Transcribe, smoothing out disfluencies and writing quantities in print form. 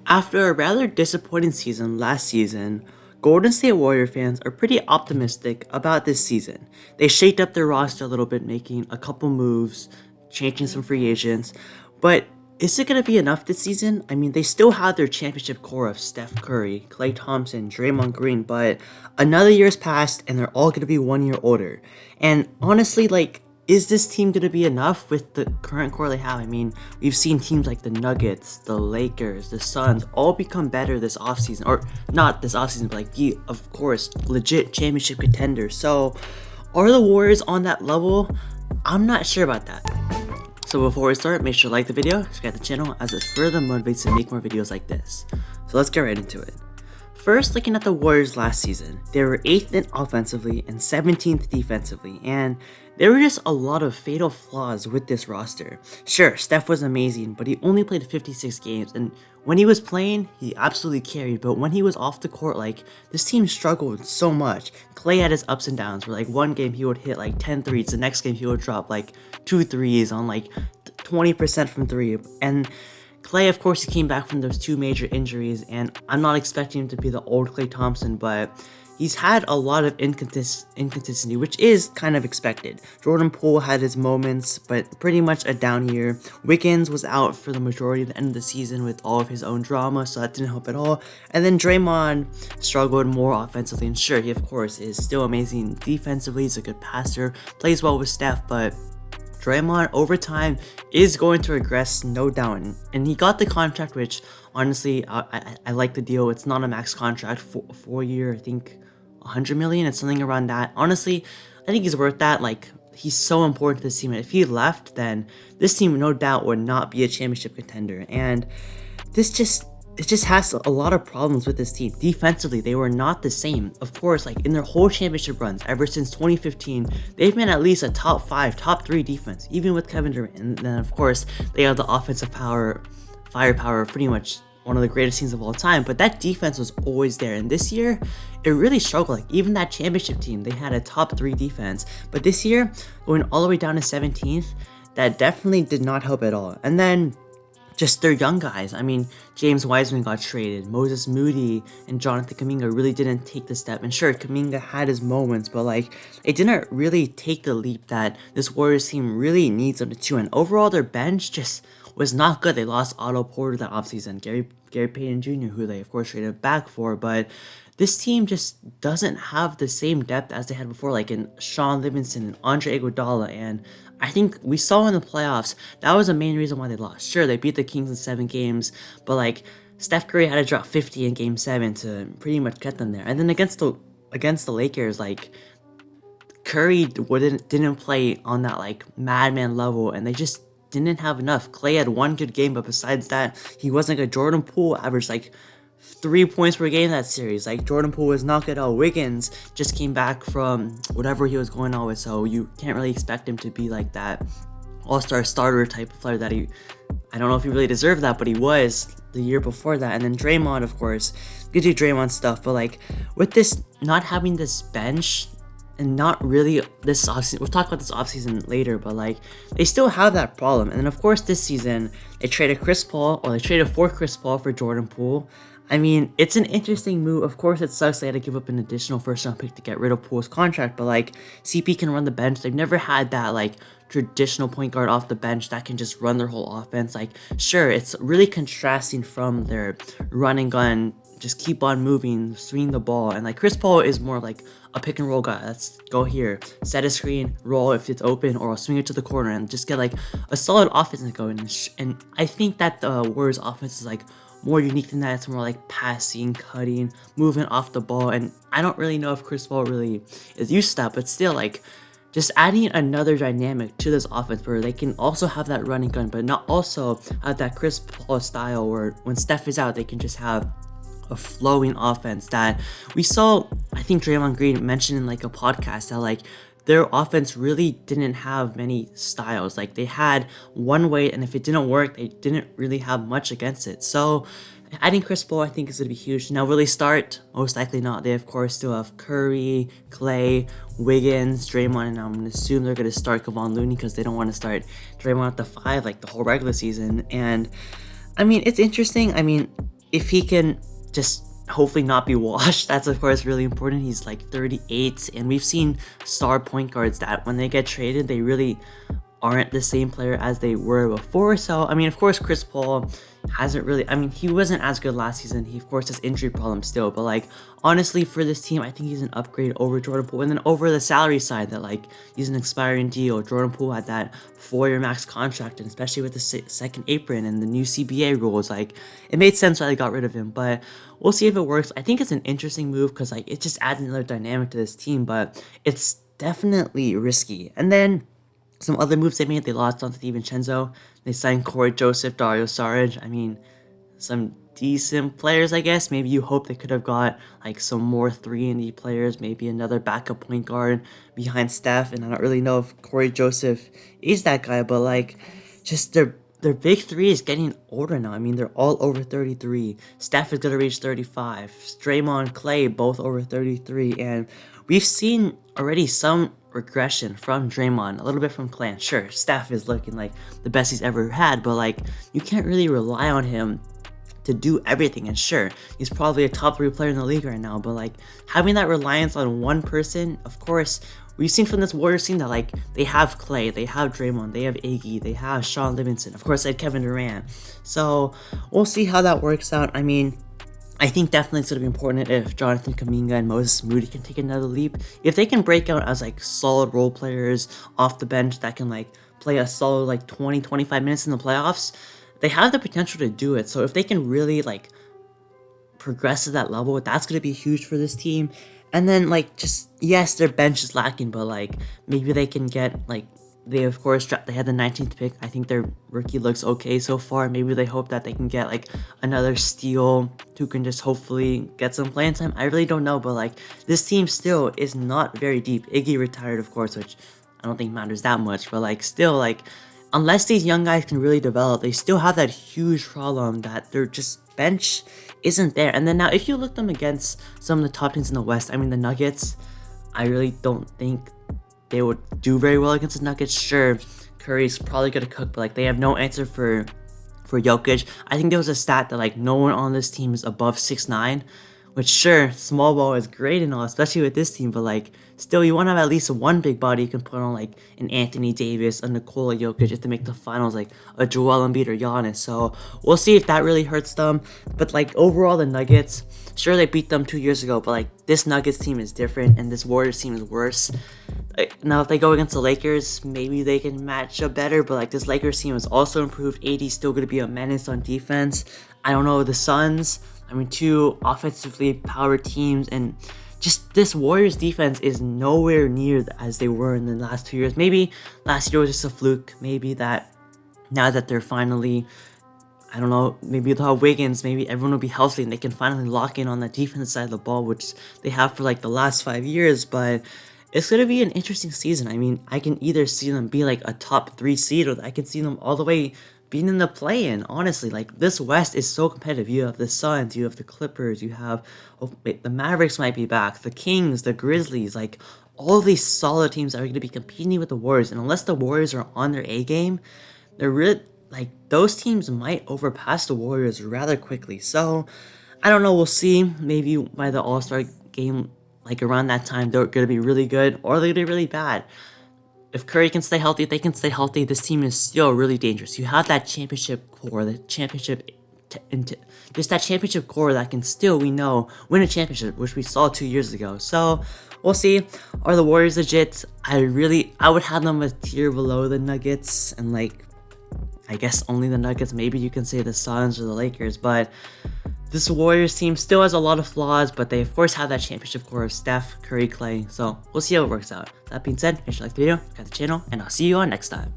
After a rather disappointing season last season, Golden State Warrior fans are pretty optimistic about this season. They shaked up their roster a little bit, making a couple moves, changing some free agents, but is it going to be enough this season? I mean, they still have their championship core of Steph Curry, Klay Thompson, Draymond Green, but another year's passed and they're all going to be 1 year older. And honestly, is this team going to be enough with the current core they have? I mean, we've seen teams like the Nuggets, the Lakers, the Suns all become better this offseason. Or not this offseason, but be, of course, legit championship contenders. So, are the Warriors on that level? I'm not sure about that. So before we start, make sure to like the video, subscribe to the channel as it further motivates to make more videos like this. So let's get right into it. First, looking at the Warriors last season, they were 8th in offensively and 17th defensively, and there were just a lot of fatal flaws with this roster. Sure, Steph was amazing, but he only played 56 games, and when he was playing, he absolutely carried, but when he was off the court, this team struggled so much. Klay had his ups and downs, where one game he would hit 10 threes, the next game he would drop 2 threes on 20% from 3, and Klay, of course, he came back from those 2 major injuries, and I'm not expecting him to be the old Klay Thompson, but he's had a lot of inconsistency, which is kind of expected. Jordan Poole had his moments, but pretty much a down year. Wiggins was out for the majority of the end of the season with all of his own drama, so that didn't help at all. And then Draymond struggled more offensively, and sure, he of course is still amazing defensively. He's a good passer, plays well with Steph, but Draymond over time is going to regress, no doubt, and he got the contract, which honestly I like the deal. It's not a max contract, 4 year, I think 100 million. It's something around that. Honestly, I think he's worth that. He's so important to this team, and if he left, then this team no doubt would not be a championship contender. And it just has a lot of problems with this team. Defensively, they were not the same. Of course, in their whole championship runs, ever since 2015, they've been at least a top 5, top 3 defense, even with Kevin Durant. And then, of course, they have the offensive firepower, pretty much one of the greatest teams of all time. But that defense was always there. And this year, it really struggled. Even that championship team, they had a top 3 defense. But this year, going all the way down to 17th, that definitely did not help at all. And then just their young guys. I mean, James Wiseman got traded. Moses Moody and Jonathan Kuminga really didn't take the step. And sure, Kuminga had his moments, but it didn't really take the leap that this Warriors team really needs them to. And overall, their bench just was not good. They lost Otto Porter that offseason, Gary Payton Jr., who they of course traded back for, but this team just doesn't have the same depth as they had before, in Sean Livingston and Andre Iguodala. And I think we saw in the playoffs, that was the main reason why they lost. Sure, they beat the Kings in 7 games, but Steph Curry had to drop 50 in Game 7 to pretty much get them there. And then against the Lakers, Curry didn't play on that madman level, and they just didn't have enough. Klay had 1 good game, but besides that, he wasn't good. Jordan Poole averaged 3 points per game that series. Jordan Poole was not good at all. Wiggins just came back from whatever he was going on with, so you can't really expect him to be that all-star starter type of player that I don't know if he really deserved that, but he was the year before that. And then Draymond, of course, could do Draymond stuff, but with this not having this bench and not really this offseason, we'll talk about this offseason later, but they still have that problem. And then of course this season they traded for Chris Paul for Jordan Poole. I mean, it's an interesting move. Of course, it sucks they had to give up an additional first-round pick to get rid of Poole's contract, but CP can run the bench. They've never had that traditional point guard off the bench that can just run their whole offense. Sure, it's really contrasting from their run and gun, just keep on moving, swinging the ball, and Chris Paul is more a pick and roll guy. Let's go here, set a screen, roll if it's open, or I'll swing it to the corner and just get a solid offense going. And I think that the Warriors offense is more unique than that. It's more passing, cutting, moving off the ball, and I don't really know if Chris Paul really is used to that, but still just adding another dynamic to this offense where they can also have that running gun, but not also have that Chris Paul style where when Steph is out, they can just have a flowing offense that we saw. I think Draymond Green mentioned in a podcast that their offense really didn't have many styles. They had one way, and if it didn't work, they didn't really have much against it. So adding Chris Paul, I think, is going to be huge. Now, will they start? Most likely not. They, of course, still have Curry, Klay, Wiggins, Draymond, and I'm going to assume they're going to start Kevon Looney because they don't want to start Draymond at the 5 the whole regular season. And, I mean, it's interesting. I mean, if he can just hopefully not be washed, that's of course really important. He's like 38, and we've seen star point guards that when they get traded, they really aren't the same player as they were before. So, I mean, of course, Chris Paul hasn't really, I mean, he wasn't as good last season. He, of course, has injury problems still. But, like, honestly, for this team, I think he's an upgrade over Jordan Poole. And then over the salary side, that, like, he's an expiring deal. Jordan Poole had that 4-year max contract, and especially with the second apron and the new CBA rules, like, it made sense why they got rid of him. But we'll see if it works. I think it's an interesting move because, like, it just adds another dynamic to this team. But it's definitely risky. And then some other moves they made, they lost Dante DiVincenzo. They signed Corey Joseph, Dario Saric. I mean, some decent players, I guess. Maybe you hope they could have got like some more 3-and-D players, maybe another backup point guard behind Steph. And I don't really know if Corey Joseph is that guy, but like just their big three is getting older now. I mean, they're all over 33. Steph is gonna reach 35. Draymond, Clay, both over 33, and we've seen already some regression from Draymond, a little bit from Clay. Sure, Steph is looking like the best he's ever had, but like you can't really rely on him to do everything. And sure, he's probably a top 3 player in the league right now, but like having that reliance on one person, of course, we've seen from this Warriors team that like they have Clay, they have Draymond, they have Iggy, they have Sean Livingston, of course they had Kevin Durant. So we'll see how that works out. I mean, I think definitely it's going to be important if Jonathan Kuminga and Moses Moody can take another leap. If they can break out as like solid role players off the bench that can like play a solid like 20-25 minutes in the playoffs, they have the potential to do it. So if they can really like progress to that level, that's going to be huge for this team. And then like just, yes, their bench is lacking, but like maybe they can get like, they of course they had the 19th pick. I think their rookie looks okay so far. Maybe they hope that they can get like another steal who can just hopefully get some playing time. I really don't know, but like this team still is not very deep. Iggy retired, of course, which I don't think matters that much, but like still like unless these young guys can really develop, they still have that huge problem that their just bench isn't there. And then now if you look them against some of the top teams in the West, I mean the Nuggets, I really don't think they would do very well against the Nuggets. Sure, Curry's probably gonna cook, but like they have no answer for Jokic. I think there was a stat that like no one on this team is above 6'9", which sure, small ball is great and all, especially with this team, but like still you want to have at least one big body you can put on like an Anthony Davis, a Nikola Jokic if they make the finals, like a Joel Embiid or Giannis. So we'll see if that really hurts them. But like overall the Nuggets, sure they beat them 2 years ago, but like this Nuggets team is different and this Warriors team is worse. Now if they go against the Lakers, maybe they can match up better, but like this Lakers team has also improved. AD's still going to be a menace on defense. I don't know, the Suns, I mean, 2 offensively powered teams, and just this Warriors defense is nowhere near as they were in the last 2 years. Maybe last year was just a fluke. Maybe that now that they're finally, I don't know, maybe they'll have Wiggins, maybe everyone will be healthy and they can finally lock in on the defense side of the ball, which they have for like the last 5 years. But it's going to be an interesting season. I mean, I can either see them be like a top 3 seed, or I can see them all the way being in the play-in. Honestly, like this West is so competitive. You have the Suns, you have the Clippers, you have the Mavericks might be back, the Kings, the Grizzlies, like all these solid teams that are going to be competing with the Warriors. And unless the Warriors are on their A game, they're really like those teams might overpass the Warriors rather quickly. So I don't know. We'll see. Maybe by the All-Star game, like around that time, they're going to be really good or they're going to be really bad. If Curry can stay healthy, if they can stay healthy, this team is still really dangerous. You have that championship core, just that championship core that can still, we know, win a championship, which we saw 2 years ago. So we'll see. Are the Warriors legit? I would have them a tier below the Nuggets, and like, I guess only the Nuggets. Maybe you can say the Suns or the Lakers, but this Warriors team still has a lot of flaws, but they of course have that championship core of Steph, Curry, Clay. So we'll see how it works out. That being said, make sure you like the video, subscribe to the channel, and I'll see you on next time.